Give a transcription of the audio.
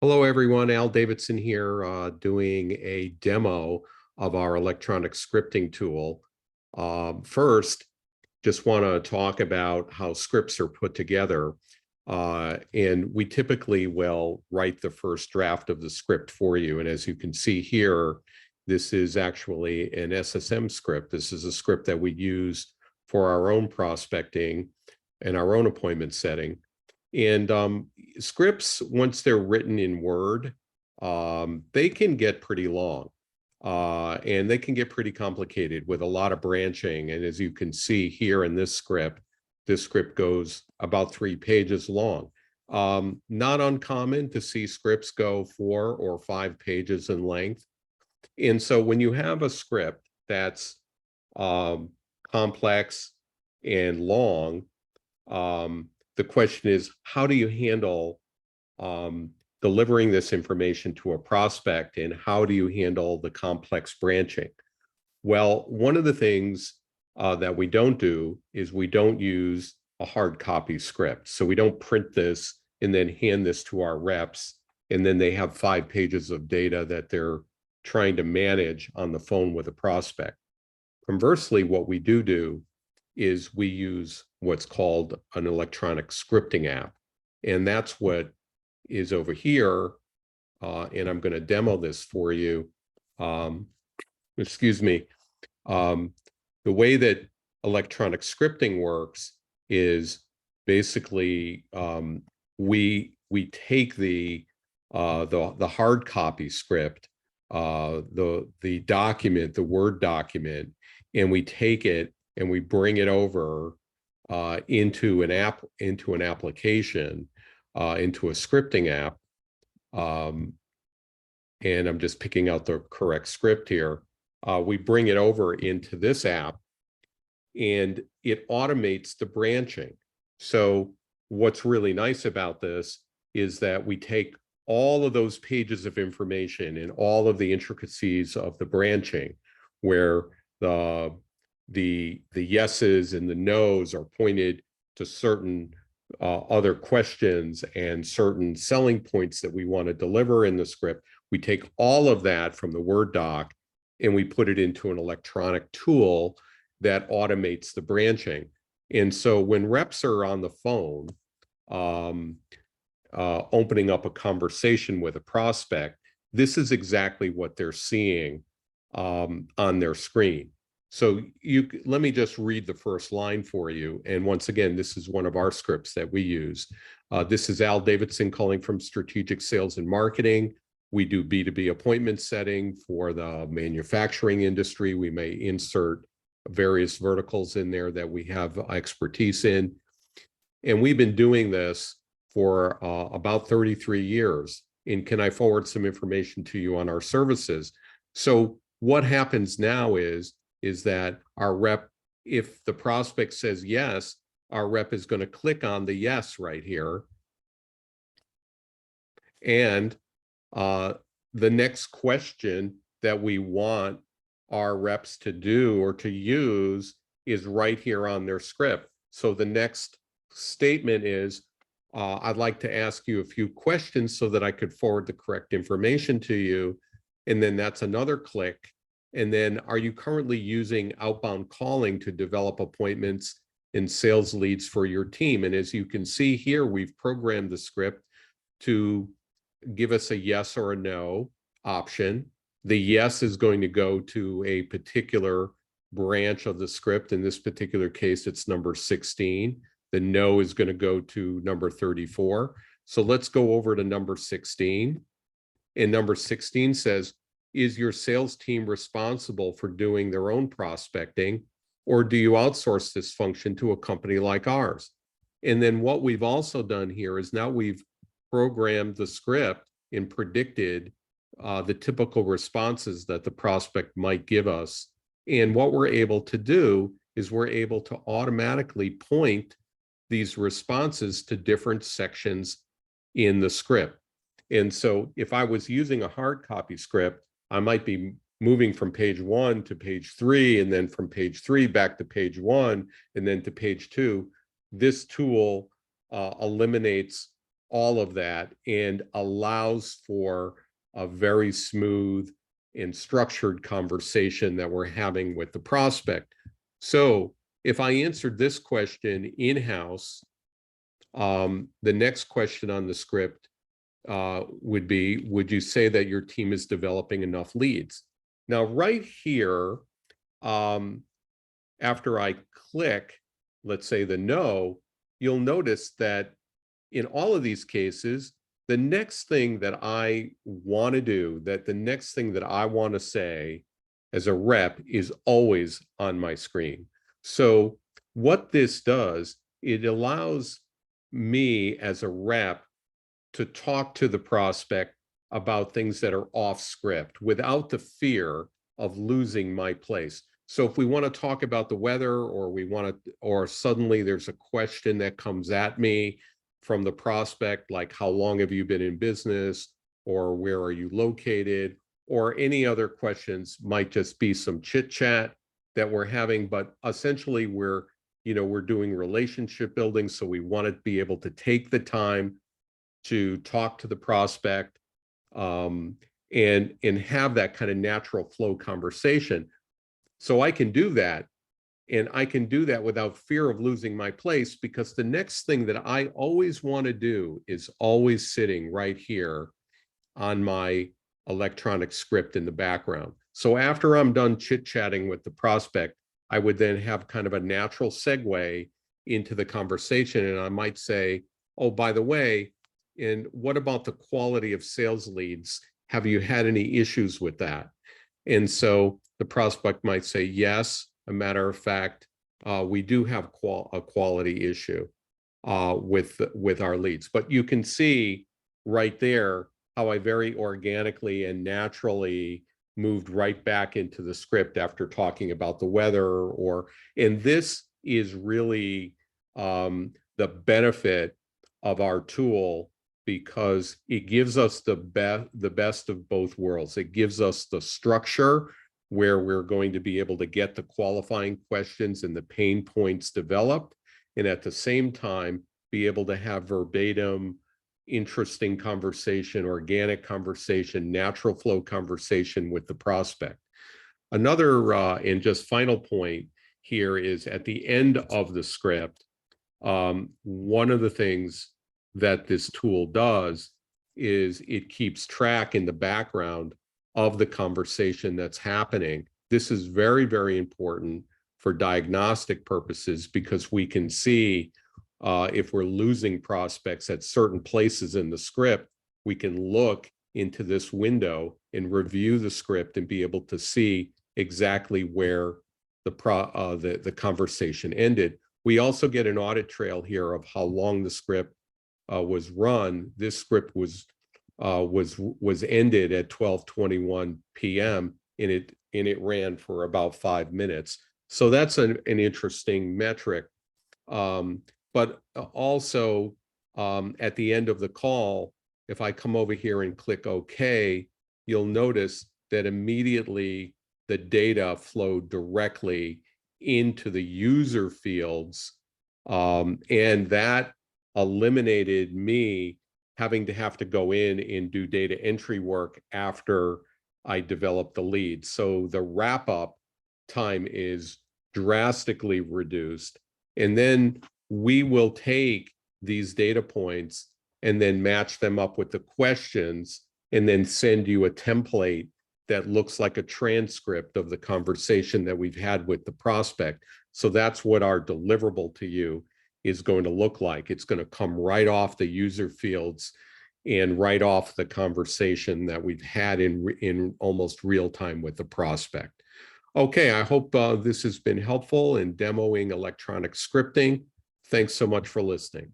Hello, everyone. Al Davidson here, doing a demo of our electronic scripting tool. First, just want to talk about how scripts are put together. And we typically will write the first draft of the script for you. And as you can see here, this is actually an SSM script. This is a script that we use for our own prospecting and our own appointment setting. And scripts, once they're written in Word, they can get pretty long and they can get pretty complicated with a lot of branching. And as you can see here in this script goes about 3 pages long. Not uncommon to see scripts go 4 or 5 pages in length. And so when you have a script that's complex and long, the question is, how do you handle delivering this information to a prospect, and how do you handle the complex branching? Well, one of the things that we don't do is we don't use a hard copy script. So we don't print this and then hand this to our reps, and then they have 5 pages of data that they're trying to manage on the phone with a prospect. Conversely, what we do is we use what's called an electronic scripting app. And that's what is over here. And I'm going to demo this for you. Excuse me. The way that electronic scripting works is basically we take the hard copy script, the document, the Word document, and we take it and we bring it over into an application, into a scripting app. And I'm just picking out the correct script here. We bring it over into this app and it automates the branching. So what's really nice about this is that we take all of those pages of information and all of the intricacies of the branching, where the yeses and the nos are pointed to certain other questions and certain selling points that we want to deliver in the script. We take all of that from the Word doc and we put it into an electronic tool that automates the branching. And so when reps are on the phone, opening up a conversation with a prospect, this is exactly what they're seeing on their screen. So let me just read the first line for you. And once again, this is one of our scripts that we use. This is Al Davidson calling from Strategic Sales and Marketing. We do B2B appointment setting for the manufacturing industry. We may insert various verticals in there that we have expertise in. And we've been doing this for about 33 years. And can I forward some information to you on our services? So what happens now is that our rep, if the prospect says yes, our rep is going to click on the yes right here. And the next question that we want our reps to do or to use is right here on their script. So the next statement is, I'd like to ask you a few questions so that I could forward the correct information to you. And then that's another click. And then, are you currently using outbound calling to develop appointments and sales leads for your team? And as you can see here, we've programmed the script to give us a yes or a no option. The yes is going to go to a particular branch of the script. In this particular case, it's number 16. The no is going to go to number 34. So let's go over to number 16. And number 16 says, is your sales team responsible for doing their own prospecting, or do you outsource this function to a company like ours? And then what we've also done here is now we've programmed the script and predicted the typical responses that the prospect might give us. And what we're able to do is we're able to automatically point these responses to different sections in the script. And so if I was using a hard copy script, I might be moving from page 1 to page 3, and then from page 3 back to page 1, and then to page 2. This tool eliminates all of that and allows for a very smooth and structured conversation that we're having with the prospect. So if I answered this question in-house, the next question on the script would be, would you say that your team is developing enough leads? Now, right here, after I click, let's say the no, you'll notice that in all of these cases, the next thing that I want to do, the next thing that I want to say as a rep is always on my screen. So what this does, it allows me as a rep to talk to the prospect about things that are off script without the fear of losing my place. So if we want to talk about the weather, or suddenly there's a question that comes at me from the prospect, like how long have you been in business, or where are you located, or any other questions, might just be some chit chat that we're having, but essentially we're doing relationship building. So we want to be able to take the time to talk to the prospect and have that kind of natural flow conversation. So I can do that, and I can do that without fear of losing my place, because the next thing that I always want to do is always sitting right here on my electronic script in the background. So after I'm done chit-chatting with the prospect, I would then have kind of a natural segue into the conversation, and I might say, oh, by the way, and what about the quality of sales leads? Have you had any issues with that? And so the prospect might say, yes, a matter of fact, we do have a quality issue with our leads. But you can see right there how I very organically and naturally moved right back into the script after talking about the weather. And this is really the benefit of our tool, because it gives us the best of both worlds. It gives us the structure where we're going to be able to get the qualifying questions and the pain points developed, and at the same time be able to have verbatim, interesting conversation, organic conversation, natural flow conversation with the prospect. Another and just final point here is, at the end of the script, one of the things that this tool does is it keeps track in the background of the conversation that's happening. This is very, very important for diagnostic purposes, because we can see if we're losing prospects at certain places in the script. We can look into this window and review the script and be able to see exactly where the conversation ended. We also get an audit trail here of how long the script was run. This script was ended at 12:21 p.m. and it ran for about 5 minutes. So that's an interesting metric. But also at the end of the call, if I come over here and click OK, you'll notice that immediately the data flowed directly into the user fields, and that eliminated me having to go in and do data entry work after I developed the lead. So the wrap-up time is drastically reduced. And then we will take these data points and then match them up with the questions, and then send you a template that looks like a transcript of the conversation that we've had with the prospect. So that's what our deliverable to you is going to look like. It's going to come right off the user fields and right off the conversation that we've had in almost real time with the prospect. Okay, I hope this has been helpful in demoing electronic scripting. Thanks so much for listening.